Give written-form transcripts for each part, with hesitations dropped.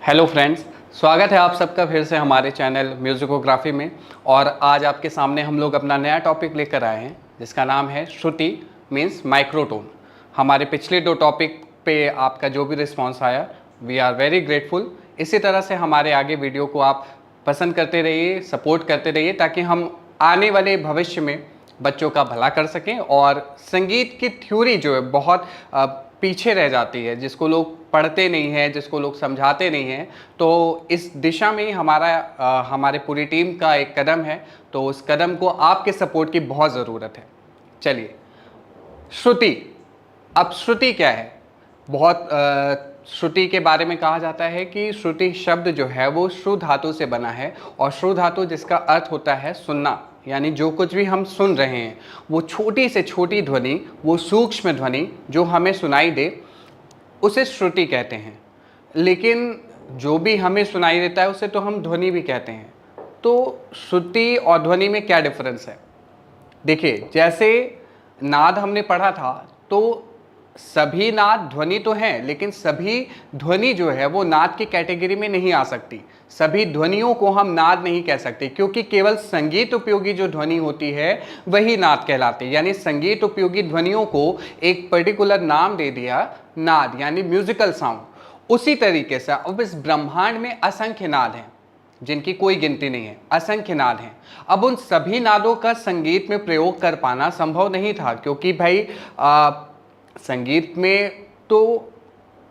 Hello friends, स्वागत है आप सबका फिर से हमारे चैनल म्यूजिकोग्राफी में। और आज आपके सामने हम लोग अपना नया टॉपिक लेकर आए हैं जिसका नाम है श्रुति मीन्स माइक्रोटोन। हमारे पिछले दो टॉपिक पे आपका जो भी रिस्पांस आया, वी आर वेरी ग्रेटफुल। इसी तरह से हमारे आगे वीडियो को आप पसंद करते रहिए, सपोर्ट करते रहिए, ताकि हम आने वाले भविष्य में बच्चों का भला कर सकें। और संगीत की थ्योरी जो है बहुत पीछे रह जाती है, जिसको लोग पढ़ते नहीं हैं, जिसको लोग समझाते नहीं हैं। तो इस दिशा में ही हमारे पूरी टीम का एक कदम है। तो उस कदम को आपके सपोर्ट की बहुत ज़रूरत है। चलिए, श्रुति। अब श्रुति क्या है? बहुत श्रुति के बारे में कहा जाता है कि श्रुति शब्द जो है वो श्रु धातु से बना है। और श्रु धातु जिसका अर्थ होता है सुनना, यानी जो कुछ भी हम सुन रहे हैं वो छोटी से छोटी ध्वनि, वो सूक्ष्म ध्वनि जो हमें सुनाई दे, उसे श्रुति कहते हैं। लेकिन जो भी हमें सुनाई देता है उसे तो हम ध्वनि भी कहते हैं। तो श्रुति और ध्वनि में क्या डिफरेंस है? देखिए, जैसे नाद हमने पढ़ा था, तो सभी नाद ध्वनि तो हैं, लेकिन सभी ध्वनि जो है वो नाद की कैटेगरी में नहीं आ सकती। सभी ध्वनियों को हम नाद नहीं कह सकते, क्योंकि केवल संगीत उपयोगी जो ध्वनि होती है वही नाद कहलाती है। यानी संगीत उपयोगी ध्वनियों को एक पर्टिकुलर नाम दे दिया, नाद, यानी म्यूजिकल साउंड। उसी तरीके से अब इस ब्रह्मांड में असंख्य नाद हैं जिनकी कोई गिनती नहीं है, असंख्य नाद हैं। अब उन सभी नादों का संगीत में प्रयोग कर पाना संभव नहीं था, क्योंकि भाई संगीत में तो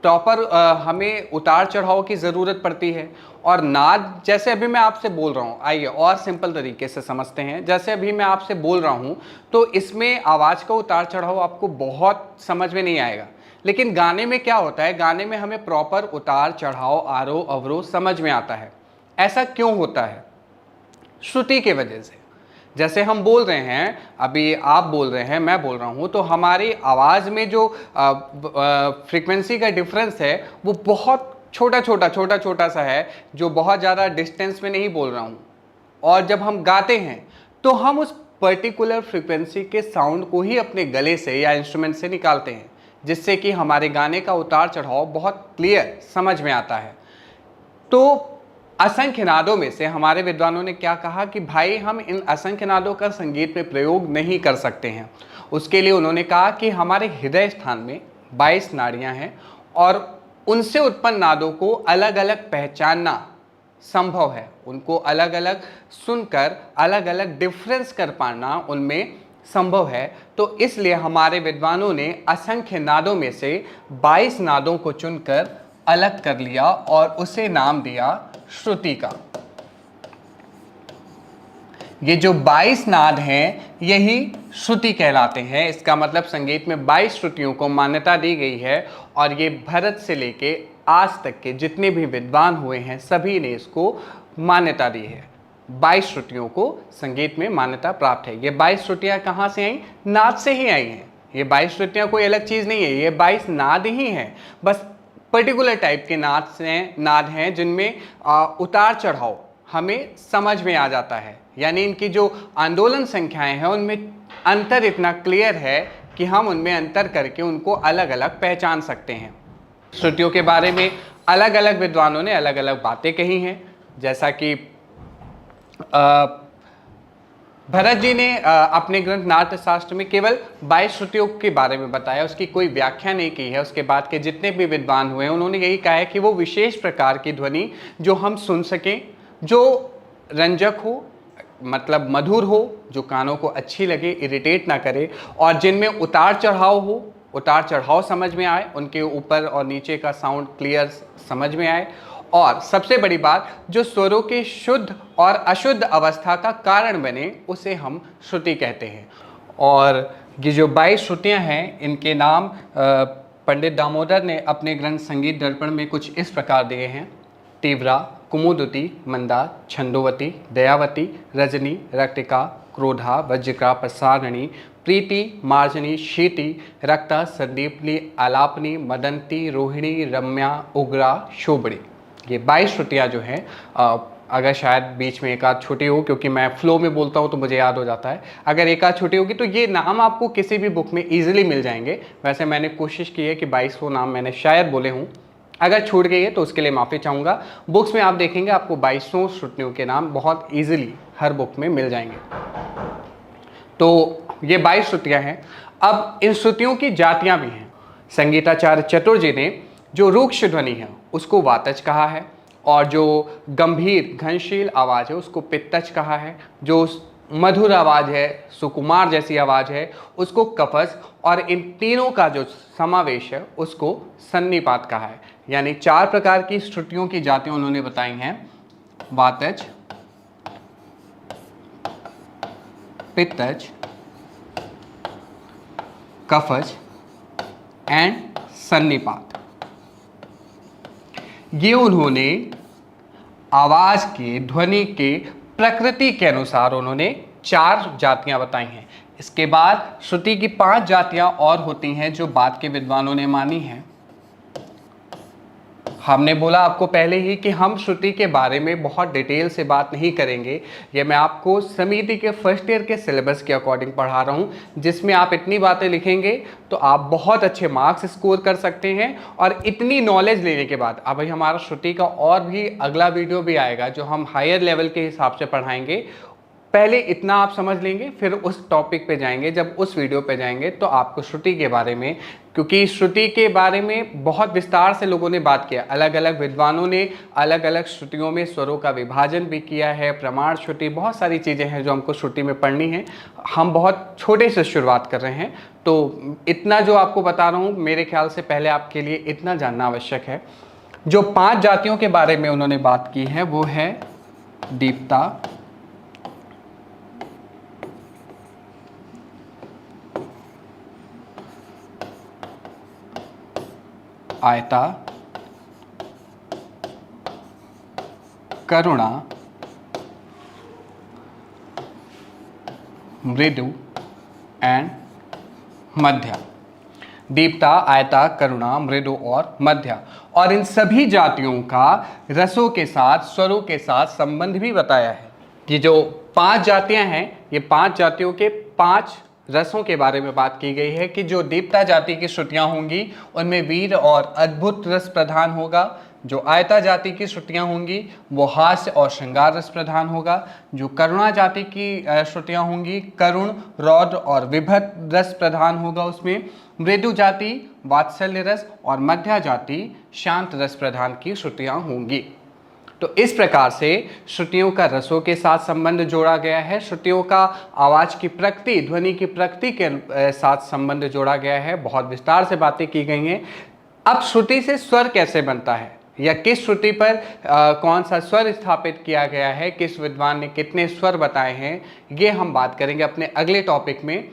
प्रॉपर हमें उतार चढ़ाव की ज़रूरत पड़ती है। और नाद, जैसे अभी मैं आपसे बोल रहा हूँ, आइए और सिंपल तरीके से समझते हैं। जैसे अभी मैं आपसे बोल रहा हूँ तो इसमें आवाज़ का उतार चढ़ाव आपको बहुत समझ में नहीं आएगा। लेकिन गाने में क्या होता है? गाने में हमें प्रॉपर उतार चढ़ाव, आरोह अवरोह समझ में आता है। ऐसा क्यों होता है? श्रुति के वजह से। जैसे हम बोल रहे हैं, अभी आप बोल रहे हैं, मैं बोल रहा हूँ, तो हमारी आवाज़ में जो फ्रीक्वेंसी का डिफरेंस है वो बहुत छोटा सा है, जो बहुत ज़्यादा डिस्टेंस में नहीं बोल रहा हूँ। और जब हम गाते हैं तो हम उस पर्टिकुलर फ्रीक्वेंसी के साउंड को ही अपने गले से या इंस्ट्रूमेंट से निकालते हैं, जिससे कि हमारे गाने का उतार चढ़ाव बहुत क्लियर समझ में आता है। तो असंख्य नादों में से हमारे विद्वानों ने क्या कहा कि भाई हम इन असंख्य नादों का संगीत में प्रयोग नहीं कर सकते हैं। उसके लिए उन्होंने कहा कि हमारे हृदय स्थान में 22 नाड़ियां हैं और उनसे उत्पन्न नादों को अलग अलग पहचानना संभव है। उनको अलग अलग सुनकर अलग अलग डिफरेंस कर पाना उनमें संभव है। तो इसलिए हमारे विद्वानों ने असंख्य नादों में से 22 नादों को चुनकर अलग कर लिया और उसे नाम दिया श्रुति का। ये जो 22 नाद हैं यही श्रुति कहलाते हैं। इसका मतलब संगीत में 22 श्रुतियों को मान्यता दी गई है। और ये भरत से लेके आज तक के जितने भी विद्वान हुए हैं सभी ने इसको मान्यता दी है। 22 श्रुतियों को संगीत में मान्यता प्राप्त है। ये 22 श्रुतियाँ कहाँ से आई? नाद से ही आई हैं। ये 22 श्रुतियाँ कोई अलग चीज़ नहीं है, ये 22 नाद ही हैं। बस पर्टिकुलर टाइप के नाद हैं जिनमें उतार चढ़ाव हमें समझ में आ जाता है। यानी इनकी जो आंदोलन संख्याएं हैं उनमें अंतर इतना क्लियर है कि हम उनमें अंतर करके उनको अलग अलग पहचान सकते हैं। श्रुतियों के बारे में अलग अलग विद्वानों ने अलग अलग बातें कही हैं। जैसा कि भरत जी ने अपने ग्रंथ नाट्य शास्त्र में केवल 22 श्रुतियों के बारे में बताया, उसकी कोई व्याख्या नहीं की है। उसके बाद के जितने भी विद्वान हुए उन्होंने यही कहा है कि वो विशेष प्रकार की ध्वनि जो हम सुन सकें, जो रंजक हो, मतलब मधुर हो, जो कानों को अच्छी लगे, इरिटेट ना करे, और जिनमें उतार चढ़ाव हो, उतार चढ़ाव समझ में आए, उनके ऊपर और नीचे का साउंड क्लियर समझ में आए। और सबसे बड़ी बात, जो स्वरों के शुद्ध और अशुद्ध अवस्था का कारण बने, उसे हम श्रुति कहते हैं। और ये जो 22 श्रुतियाँ हैं इनके नाम पंडित दामोदर ने अपने ग्रंथ संगीत दर्पण में कुछ इस प्रकार दिए हैं: तीव्रा, कुमुदुती, मंदा, छंदोवती, दयावती, रजनी, रक्तिका, क्रोधा, वज्रिका, प्रसारणी, प्रीति, मार्जनी, शीति, रक्ता, संदीपनी, आलापनी, मदंती, रोहिणी, रम्या, उग्रा, शोभड़ी। ये 22 श्रुतियाँ जो हैं, अगर शायद बीच में एक आध छुट्टी हो, क्योंकि मैं फ्लो में बोलता हूँ तो मुझे याद हो जाता है, अगर एक आध छुट्टी होगी तो ये नाम आपको किसी भी बुक में ईजिली मिल जाएंगे। वैसे मैंने कोशिश की है कि 22 नाम मैंने शायद बोले हूँ, अगर छूट गई है तो उसके लिए माफ़ी चाहूँगा। बुक्स में आप देखेंगे आपको 2200 श्रुतियों के नाम बहुत ईजिली हर बुक में मिल जाएंगे। तो ये 22 श्रुतियाँ हैं। अब इन श्रुतियों की जातियाँ भी हैं। संगीताचार्य चतुर्जी ने जो रूक्ष ध्वनि है उसको वातज कहा है, और जो गंभीर घनशील आवाज़ है उसको पित्तज कहा है, जो मधुर आवाज़ है, सुकुमार जैसी आवाज़ है, उसको कफज, और इन तीनों का जो समावेश है उसको सन्निपात कहा है। यानी 4 प्रकार की श्रुतियों की जातियाँ उन्होंने बताई हैं, वातज, पित्तज, कफज एंड सन्निपात। ये उन्होंने आवाज के, ध्वनि के प्रकृति के अनुसार उन्होंने 4 जातियां बताई हैं। इसके बाद श्रुति की 5 जातियां और होती हैं जो बाद के विद्वानों ने मानी हैं। हमने बोला आपको पहले ही कि हम श्रुति के बारे में बहुत डिटेल से बात नहीं करेंगे। ये मैं आपको समिति के फर्स्ट ईयर के सिलेबस के अकॉर्डिंग पढ़ा रहा हूँ, जिसमें आप इतनी बातें लिखेंगे तो आप बहुत अच्छे मार्क्स स्कोर कर सकते हैं। और इतनी नॉलेज लेने के बाद अब भाई हमारा श्रुति का और भी अगला वीडियो भी आएगा जो हम हायर लेवल के हिसाब से पढ़ाएंगे। पहले इतना आप समझ लेंगे, फिर उस टॉपिक पे जाएंगे। जब उस वीडियो पे जाएंगे तो आपको श्रुति के बारे में, क्योंकि श्रुति के बारे में बहुत विस्तार से लोगों ने बात किया, अलग अलग विद्वानों ने अलग अलग श्रुतियों में स्वरों का विभाजन भी किया है, प्रमाण श्रुति, बहुत सारी चीज़ें हैं जो हमको श्रुति में पढ़नी है। हम बहुत छोटे से शुरुआत कर रहे हैं, तो इतना जो आपको बता रहा हूँ मेरे ख्याल से पहले आपके लिए इतना जानना आवश्यक है। जो 5 जातियों के बारे में उन्होंने बात की है वो है दीप्ता, आयता, करुणा, मृदु एंड मध्या। दीप्ता, आयता, करुणा, मृदु और मध्या। और इन सभी जातियों का रसों के साथ, स्वरों के साथ संबंध भी बताया है। ये जो 5 जातियां हैं, ये 5 जातियों के 5 रसों के बारे में बात की गई है कि जो दीप्ता जाति की श्रुतियां होंगी उनमें वीर और अद्भुत रस प्रधान होगा। जो आयता जाति की श्रुतियां होंगी वो हास्य और श्रृंगार रस प्रधान होगा। जो करुणा जाति की श्रुतियां होंगी करुण, रौद्र और विभत रस प्रधान होगा उसमें। मृदु जाति वात्सल्य रस और मध्या जाति शांत रस प्रधान की श्रुतियां होंगी। तो इस प्रकार से श्रुतियों का रसों के साथ संबंध जोड़ा गया है, श्रुतियों का आवाज़ की प्रकृति, ध्वनि की प्रकृति के साथ संबंध जोड़ा गया है। बहुत विस्तार से बातें की गई हैं। अब श्रुति से स्वर कैसे बनता है या किस श्रुति पर कौन सा स्वर स्थापित किया गया है, किस विद्वान ने कितने स्वर बताए हैं, ये हम बात करेंगे अपने अगले टॉपिक में।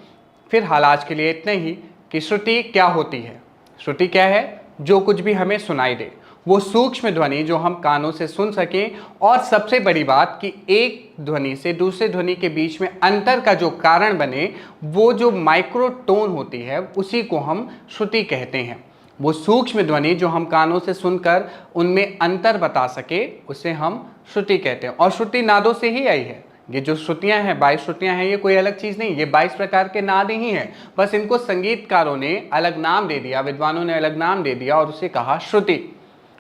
फिलहाल आज के लिए इतना ही कि श्रुति क्या होती है। श्रुति क्या है? जो कुछ भी हमें सुनाई दे, वो सूक्ष्म ध्वनि जो हम कानों से सुन सकें, और सबसे बड़ी बात कि एक ध्वनि से दूसरे ध्वनि के बीच में अंतर का जो कारण बने, वो जो माइक्रोटोन होती है उसी को हम श्रुति कहते हैं। वो सूक्ष्म ध्वनि जो हम कानों से सुनकर उनमें अंतर बता सके उसे हम श्रुति कहते हैं। और श्रुति नादों से ही आई है। ये जो श्रुतियाँ हैं 22 श्रुतियाँ हैं, ये कोई अलग चीज़ नहीं, ये 22 प्रकार के नाद ही हैं। बस इनको संगीतकारों ने अलग नाम दे दिया, विद्वानों ने अलग नाम दे दिया और उसे कहा श्रुति।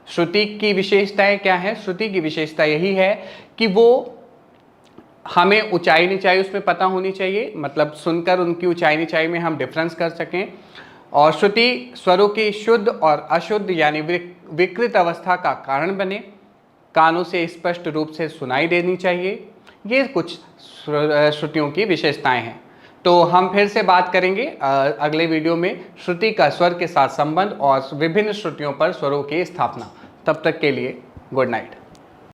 श्रुति की विशेषताएं क्या है? श्रुति की विशेषता यही है कि वो हमें ऊंचाई नीचाई उसमें पता होनी चाहिए, मतलब सुनकर उनकी ऊंचाई नीचाई में हम डिफरेंस कर सकें। और श्रुति स्वरों की शुद्ध और अशुद्ध यानी विकृत अवस्था का कारण बने, कानों से स्पष्ट रूप से सुनाई देनी चाहिए। ये कुछ श्रुतियों की विशेषताएं हैं। तो हम फिर से बात करेंगे अगले वीडियो में श्रुति का स्वर के साथ संबंध और विभिन्न श्रुतियों पर स्वरों की स्थापना। तब तक के लिए गुड नाइट।